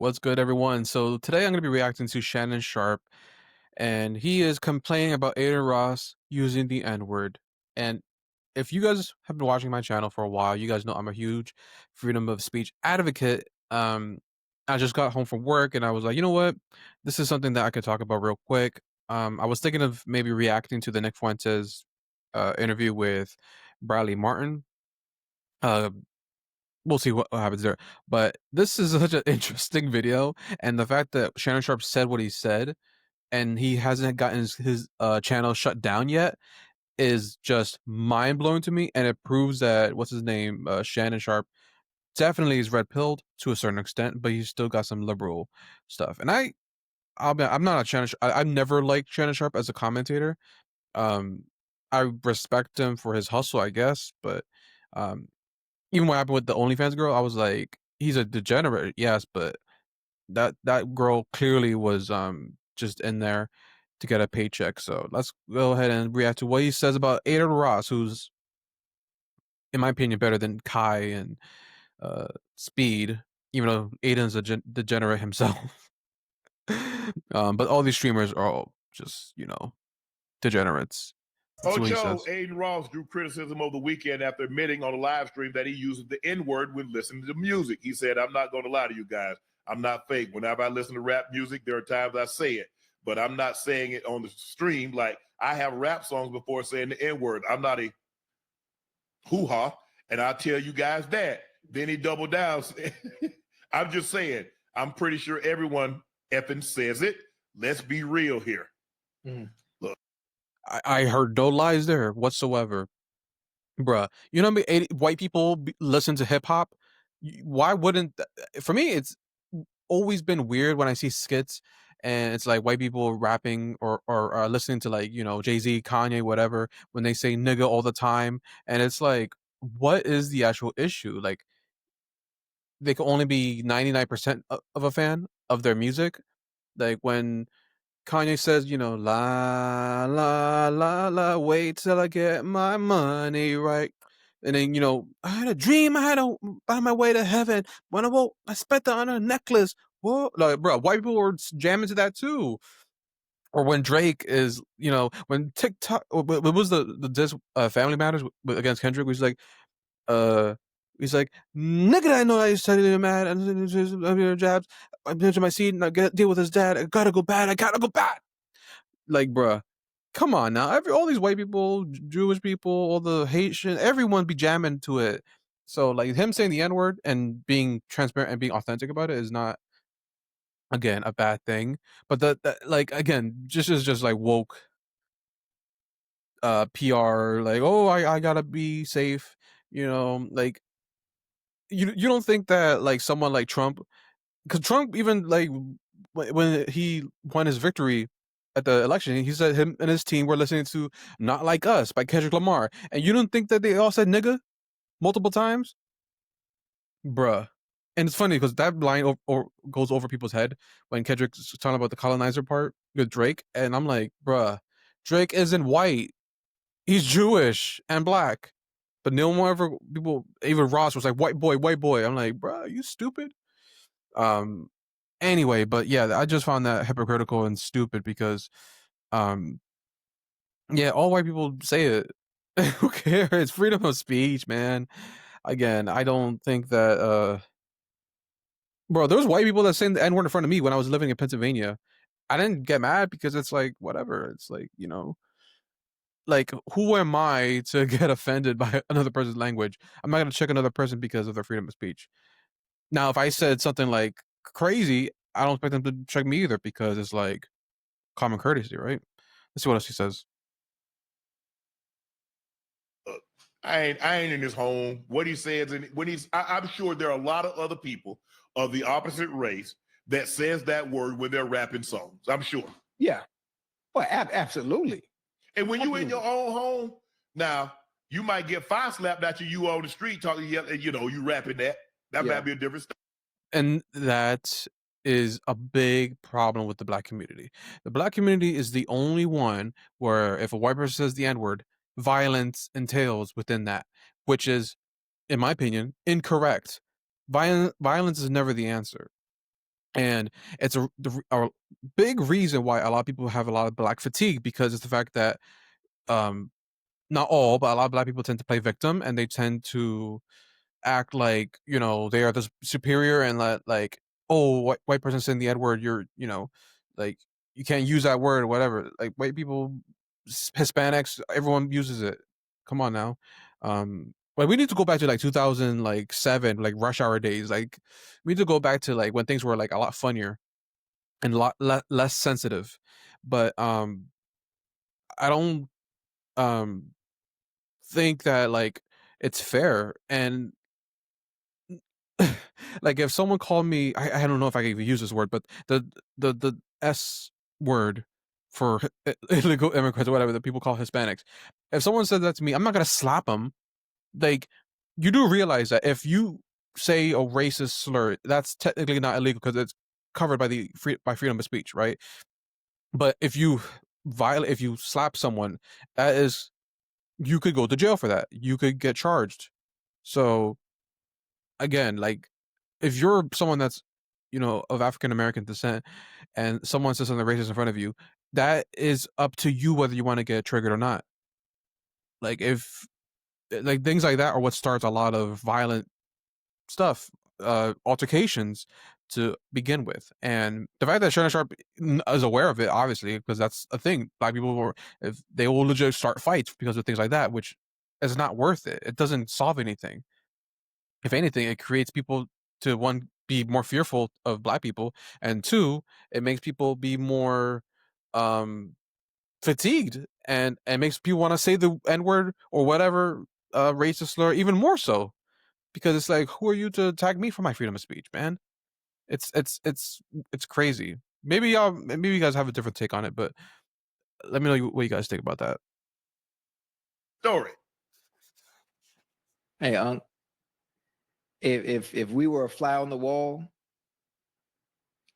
What's good, everyone? So today I'm going to be reacting to Shannon Sharpe, and he is complaining about Adin Ross using the N-word. And if you guys have been watching my channel for a while, you guys know I'm a huge freedom of speech advocate. I just got home from work, and I was like, you know what? This is something that I could talk about real quick. I was thinking of maybe reacting to the Nick Fuentes interview with Bradley Martin. Uh, we'll see what happens there. But this is such an interesting video, and the fact that Shannon Sharpe said what he said, and he hasn't gotten his channel shut down yet, is just mind blowing to me, and it proves that what's his name, Shannon Sharpe, definitely is red pilled to a certain extent, but he's still got some liberal stuff. And I'm not a I've never liked Shannon Sharpe as a commentator. Um, I respect him for his hustle, I guess, but um, even what happened with the OnlyFans girl, I was like, he's a degenerate, yes, but that girl clearly was just in there to get a paycheck. So let's go ahead and react to what he says about Adin Ross, who's in my opinion better than Kai and Speed, even though Aiden's a degenerate himself. But all these streamers are all just degenerates. Let's see what he Ocho, says. Adin Ross drew criticism over the weekend after admitting on a live stream that he uses the N-word when listening to music. He said, "I'm not going to lie to you guys. I'm not fake. Whenever I listen to rap music, there are times I say it, but I'm not saying it on the stream. Like, I have rap songs before saying the N-word. I'm not a hoo-ha, and I'll tell you guys that." Then he doubled down. I'm just saying, I'm pretty sure everyone effing says it. Let's be real here. Mm. Look, I heard no lies there whatsoever. Bruh, you know how many white people listen to hip hop? Why wouldn't for me? It's always been weird when I see skits and it's like white people rapping or listening to like Jay-Z, Kanye, whatever when they say nigga all the time, and it's like, what is the actual issue? Like they can only be 99% of a fan of their music. Like when Kanye says, la la la la, wait till I get my money right. And then, I had a dream, I had to find my way to heaven. When I woke, I spent it on a necklace. Whoa, like, bro, white people were jamming to that too. Or when Drake is, when TikTok, what was the diss Family Matters against Kendrick? Was like, uh, he's like, nigga, I know I studied him mad and jabs. I'm into my seat and I get deal with his dad. I gotta go bad. I gotta go bad. Like, bruh, come on now. All these white people, Jewish people, all the Haitian, everyone be jamming to it. So, like, him saying the N word and being transparent and being authentic about it is not, again, a bad thing. But like, again, just is just like woke PR, like, oh, I gotta be safe, like, you don't think that, like, someone like Trump, because Trump even, like, when he won his victory at the election, he said him and his team were listening to "Not Like Us" by Kendrick Lamar, and you don't think that they all said "nigga" multiple times, bruh? And it's funny because that line goes over people's head when Kendrick's talking about the colonizer part with Drake, and I'm like, bruh, Drake isn't white; he's Jewish and black. But no more ever people, even Ross was like white boy, white boy. I'm like, bruh, you stupid. Um, Anyway, but yeah, I just found that hypocritical and stupid because, um, yeah, all white people say it. Who cares? It's freedom of speech, man. Again, I don't think that, bro, there was white people that saying the N word in front of me when I was living in Pennsylvania. I didn't get mad because it's like, whatever. It's like, like, who am I to get offended by another person's language? I'm not going to check another person because of their freedom of speech. Now, if I said something like crazy, I don't expect them to check me either because it's like common courtesy, right? Let's see what else he says. I ain't in his home. What he says, and when I'm sure there are a lot of other people of the opposite race that says that word when they're rapping songs. I'm sure. Yeah. Well, absolutely. And when you in your own home, now you might get fire slapped at you on the street talking, you rapping that. That might be a different story. And that is a big problem with the black community. The black community is the only one where if a white person says the N-word, violence entails within that, which is, in my opinion, incorrect. Violence is never the answer. And it's a big reason why a lot of people have a lot of black fatigue because it's the fact that um not all, but a lot of black people tend to play victim and they tend to act like, they are the superior and like, oh, white person saying the N word, you're, like you can't use that word or whatever. Like white people, Hispanics, everyone uses it. Come on now. But we need to go back to like 2000, like 7, like rush hour days. Like we need to go back to like when things were like a lot funnier and a lot less sensitive. But I don't um think that like it's fair. And like if someone called me, I don't know if I can even use this word, but the S word for illegal immigrants or whatever that people call Hispanics. If someone said that to me, I'm not gonna slap them. Like you do realize that if you say a racist slur, that's technically not illegal because it's covered by by freedom of speech, right? But if you slap someone, that is you could go to jail for that. You could get charged. So again, like if you're someone that's of African American descent and someone says something racist in front of you, that is up to you whether you want to get triggered or not. Like if like things like that are what starts a lot of violent stuff, altercations to begin with. And the fact that Shannon Sharpe is aware of it, obviously, because that's a thing. Black people will, if they will legit start fights because of things like that, which is not worth it. It doesn't solve anything. If anything, it creates people to one be more fearful of black people, and two, it makes people be more um fatigued and makes people want to say the N word or whatever racist slur even more so because it's like who are you to attack me for my freedom of speech, man? It's crazy. Maybe you guys have a different take on it, but let me know what you guys think about that. Story. Hey, if we were a fly on the wall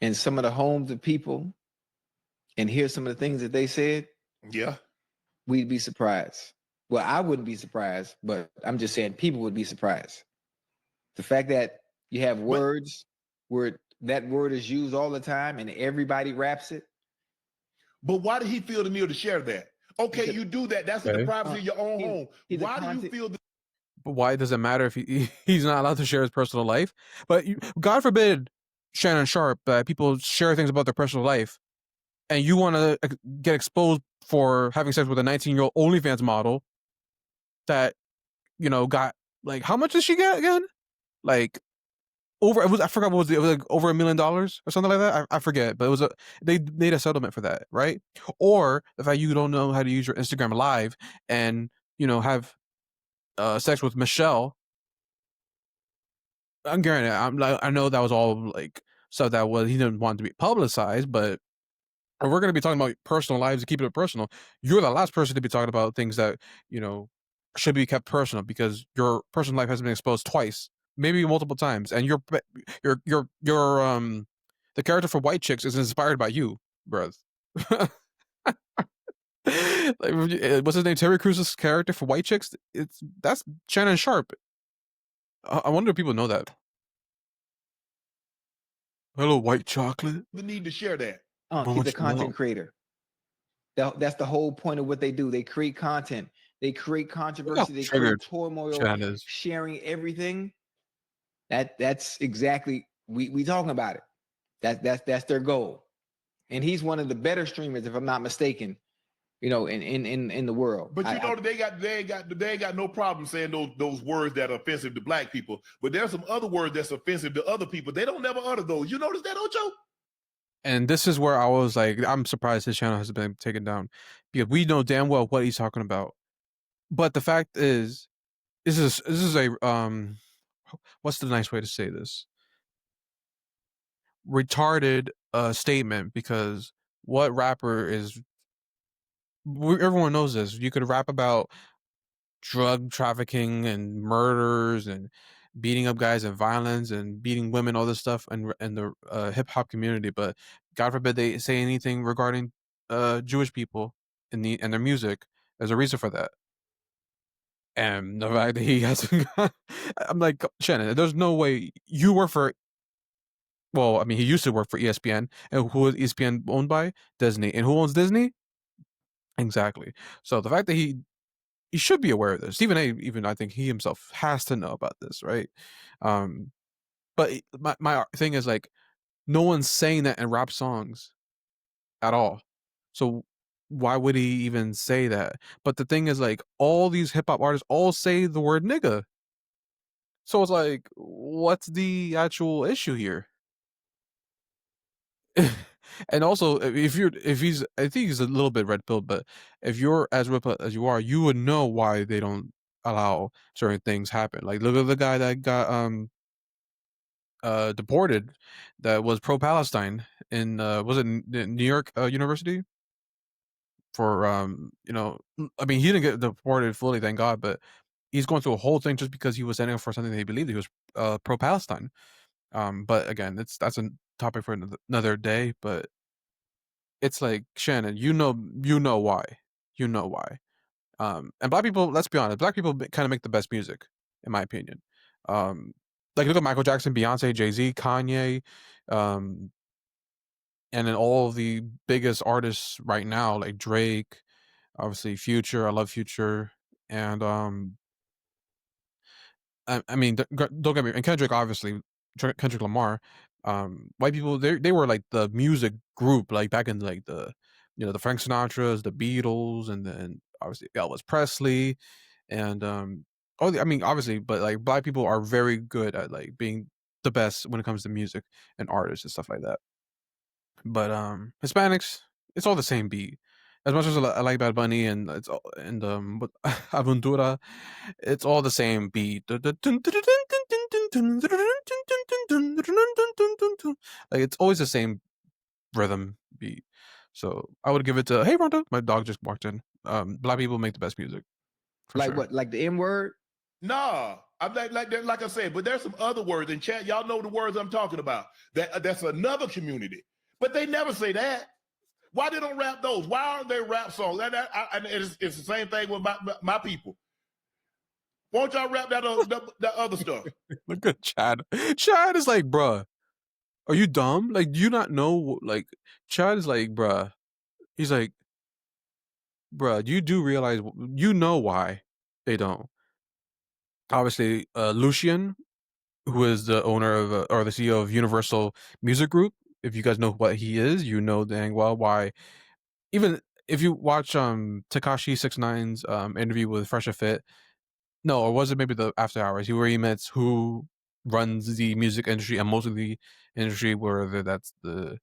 in some of the homes of people and hear some of the things that they said, Yeah. we'd be surprised. Well, I wouldn't be surprised, but I'm just saying people would be surprised. The fact that you have words where that word is used all the time and everybody raps it. But why did he feel the need to share that? Okay, you do that. That's in the privacy of your own home. Why do you feel But why does it matter if he's not allowed to share his personal life? But God forbid, Shannon Sharpe, people share things about their personal life, and you want to get exposed for having sex with a 19-year-old OnlyFans model that got like how much did she get again? Like I forgot what was it was like over $1 million or something like that. I forget, but they made a settlement for that, right? Or the fact you don't know how to use your Instagram Live and have sex with Michelle. I'm guaranteed. I know that was all like stuff that he didn't want to be publicized, but if we're going to be talking about personal lives and keeping it personal, you're the last person to be talking about things that should be kept personal because your personal life has been exposed twice, maybe multiple times, and your the character for White Chicks is inspired by you, bruh. Like, what's his name? Terry Crews' character for White Chicks. That's Shannon Sharpe. I wonder if people know that. Hello, white chocolate. the need to share that? He's a content creator. That's the whole point of what they do. They create content. They create controversy. They create turmoil, sharing everything. That's exactly we talking about it. That's their goal. And he's one of the better streamers, if I'm not mistaken, in the world. But they ain't got no problem saying those words that are offensive to black people. But there's some other words that's offensive to other people. They don't never utter those. You notice that, Ocho? And this is where I was like, I'm surprised his channel has been taken down because we know damn well what he's talking about. But the fact is, this is a what's the nice way to say this? Retarded statement because what rapper is everyone knows this. You could rap about drug trafficking and murders and beating up guys and violence and beating women, all this stuff in the hip hop community, but God forbid they say anything regarding Jewish people in their music. There's a reason for that. And the fact that he hasn't I'm like, Shannon, there's no way you work for Well, I mean, he used to work for ESPN, and who is ESPN owned by? Disney, and who owns Disney? Exactly. So the fact that he should be aware of this. Stephen A. Even I think he himself has to know about this, right? Um, but my thing is like no one's saying that in rap songs at all. So why would he even say that? But the thing is like all these hip hop artists all say the word nigga. So it's like, what's the actual issue here? And also, if he's, I think he's a little bit red pilled, but if you're as red pilled as you are, you would know why they don't allow certain things happen. Like look at the guy that got deported, that was pro Palestine in was it New York University for I mean he didn't get deported fully, thank God, but he's going through a whole thing just because he was standing up for something that he believed. He was pro Palestine. But again, that's a topic for another day. But it's like Shannon, you know why, you know why. And black people, let's be honest, black people kind of make the best music, in my opinion. Um, like look at Michael Jackson, Beyonce, Jay Z, Kanye, um, and then all of the biggest artists right now, like Drake, obviously Future. I love Future, and I mean, don't get me, and Kendrick, obviously, Kendrick Lamar. White people, they were like the music group, like back in like the, the Frank Sinatras, the Beatles, and then obviously Elvis Presley, and I mean, obviously, but like black people are very good at like being the best when it comes to music and artists and stuff like that. But Hispanics, it's all the same beat. As much as I like Bad Bunny and it's all, and what Aventura, it's all the same beat. Like it's always the same rhythm beat. So I would give it to Hey Rondo. My dog just walked in. Black people make the best music for Like sure. what? Like the N word? Nah, I'm like I said, but there's some other words in chat. Y'all know the words I'm talking about. That's another community, but they never say that. Why they don't rap those? Why aren't they rap songs? And it's the same thing with my people. Won't y'all rap that other stuff? Look at Chad. Chad is like, bruh, are you dumb? Like, do you not know? Like, Chad is like, bruh. He's like, bruh, you do realize, you know why they don't. Obviously, Lucian, who is the owner of or the CEO of Universal Music Group. If you guys know what he is, you know dang well why. Even if you watch Takashi 69's interview with Fresh Fit, no, or was it maybe the After Hours? Where he admits who runs the music industry and most of the industry, whether that's the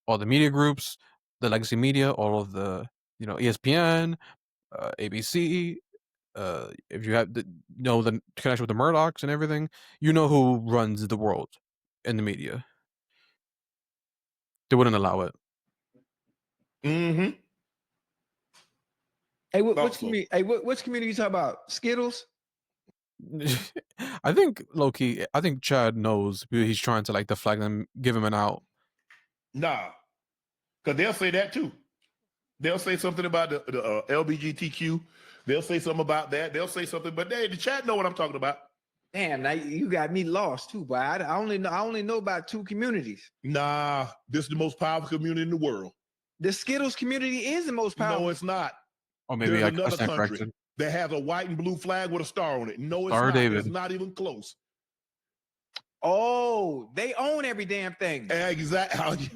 all the media groups, the legacy media, all of the ESPN, ABC. If you have the connection with the Murdochs and everything, you know who runs the world in the media. They wouldn't allow it. Mm-hmm. Hey, which community? Hey, which community you talking about? Skittles? I think low key. I think Chad knows he's trying to like deflect them, give him an out. Nah, because they'll say that too. They'll say something about the LGBTQ. They'll say something about that. They'll say something, but the chat know what I'm talking about. Damn, now you got me lost too, boy. I only know about two communities. Nah, this is the most powerful community in the world. The Skittles community is the most powerful. No, it's not. Or maybe there's I another stand country corrected. that has a white and blue flag with a star on it. No, it's Star not. David. It's not even close. Oh, they own every damn thing. Exactly.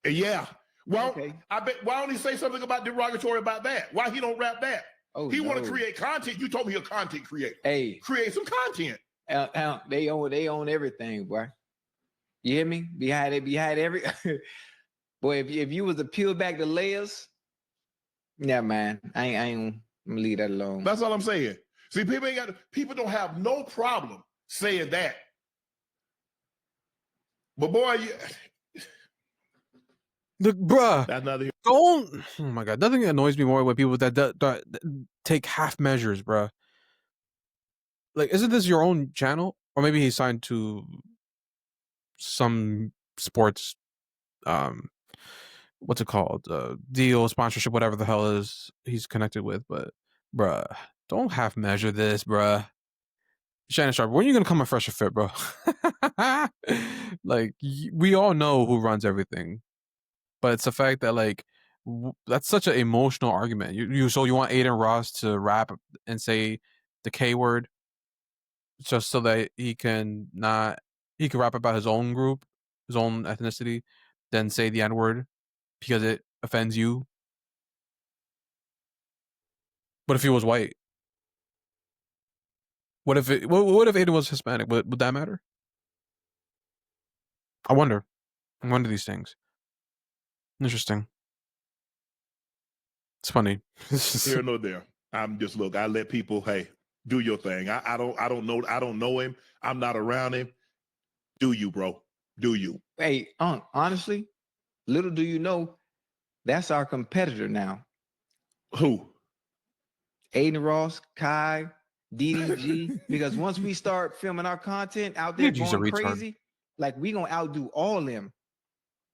Yeah. Well, okay. I bet. Why don't he say something about derogatory about that? Why he don't rap that? Oh, he want to create content. You told me you're a content creator. Hey, create some content. They own everything, boy. You hear me? Behind every boy. If you was to peel back the layers, yeah, man, I ain't gonna leave that alone. That's all I'm saying. See, people don't have no problem saying that. But boy, Look, bruh, that's another. Don't. Oh my god, nothing annoys me more with people that take half measures, bruh. Like, isn't this your own channel? Or maybe he's signed to some sports, what's it called? Deal, sponsorship, whatever the hell is he's connected with. But, bruh, don't half measure this, bruh. Shannon Sharpe, when are you gonna come a fresher fit, bro? Like we all know who runs everything, but it's the fact that like that's such an emotional argument. You want Adin Ross to rap and say the K word just so that he can rap about his own group, his own ethnicity, then say the N word because it offends you. What if he was white? What if Adin was Hispanic? Would that matter? I wonder. I wonder these things. Interesting. It's funny. Here nor there. I'm just look. I let people, hey, do your thing. I don't know him. I'm not around him. Do you, bro? Do you? Hey, honestly, little do you know, that's our competitor now. Who? Adin Ross, Kai, DDG. Because once we start filming our content out there DDG's a going retard. crazy, like we gonna outdo all them.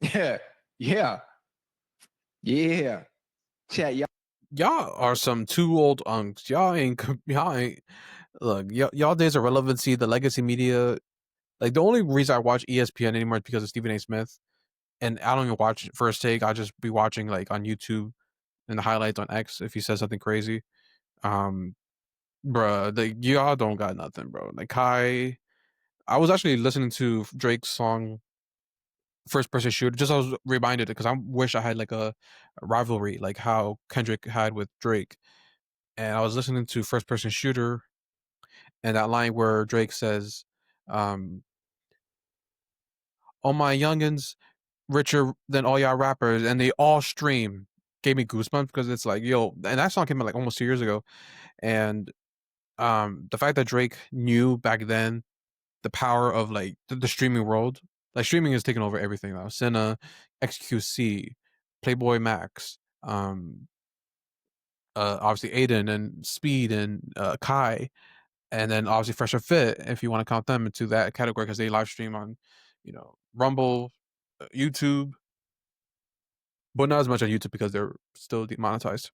Yeah, yeah, yeah. Chat, Y'all are some two old unks. Y'all ain't look, y'all days of relevancy, the legacy media. Like the only reason I watch ESPN anymore is because of Stephen A. Smith. And I don't even watch First Take. I'll just be watching like on YouTube and the highlights on X if he says something crazy. Um Bruh, like y'all don't got nothing, bro. Like Kai, I was actually listening to Drake's song First Person Shooter. Just I was reminded because I wish I had like a rivalry like how Kendrick had with Drake. And I was listening to First Person Shooter and that line where Drake says, um, "All my youngins richer than all y'all rappers, and they all stream." Gave me goosebumps because it's like, yo, and that song came out like almost 2 years ago. And the fact that Drake knew back then the power of like the streaming world. Like streaming is taking over everything now. Cinna, XQC, Playboy Max, obviously Adin and Speed and Kai, and then obviously Fresher Fit if you want to count them into that category because they live stream on, Rumble, YouTube, but not as much on YouTube because they're still demonetized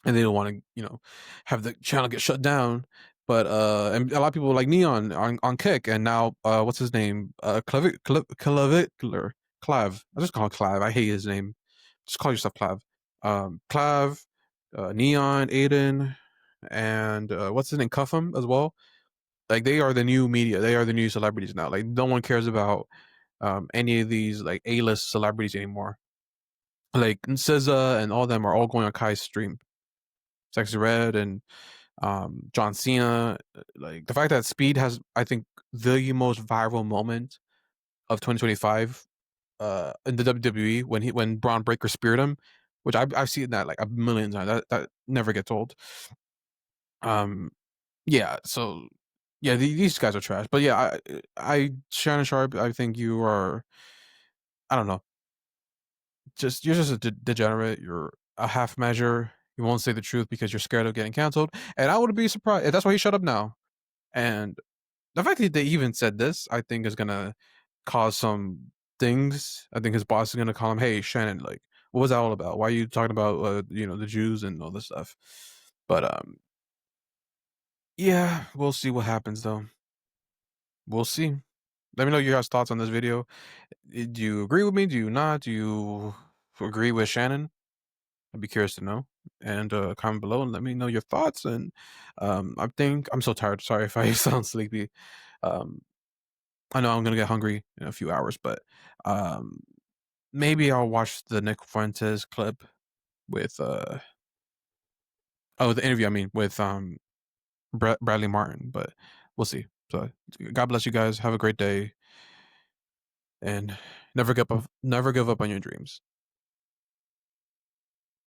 and they don't want to, have the channel get shut down. But and a lot of people like Neon on Kick, and now what's his name? Clavicler. Clav. I just call him Clav. I hate his name. Just call yourself Clav. Clav, Neon, Aiden, and what's his name? Cuffham as well. Like they are the new media. They are the new celebrities now. Like no one cares about any of these like A-list celebrities anymore. Like SZA and all them are all going on Kai's stream. Sexy Red and John Cena. Like the fact that Speed has, I think, the most viral moment of 2025 in the WWE when Braun Breaker speared him, which I've seen that like a million times. That never gets old. Um, yeah. So yeah, these guys are trash. But yeah, I Shannon Sharpe, I think you are. I don't know. You're just a degenerate. You're a half measure. You won't say the truth because you're scared of getting canceled. And I would be surprised. That's why he shut up now. And the fact that they even said this, I think, is gonna cause some things. I think his boss is gonna call him, "Hey, Shannon, like, what was that all about? Why are you talking about, the Jews and all this stuff?" But yeah, we'll see what happens though. We'll see. Let me know your guys' thoughts on this video. Do you agree with me? Do you not? Do you agree with Shannon? I'd be curious to know. And comment below and let me know your thoughts. And I think I'm so tired. Sorry if I sound sleepy. Um, I know I'm gonna get hungry in a few hours, but um, maybe I'll watch the Nick Fuentes clip with the interview. I mean, with Bradley Martin. But we'll see. So God bless you guys. Have a great day, and never give up on your dreams.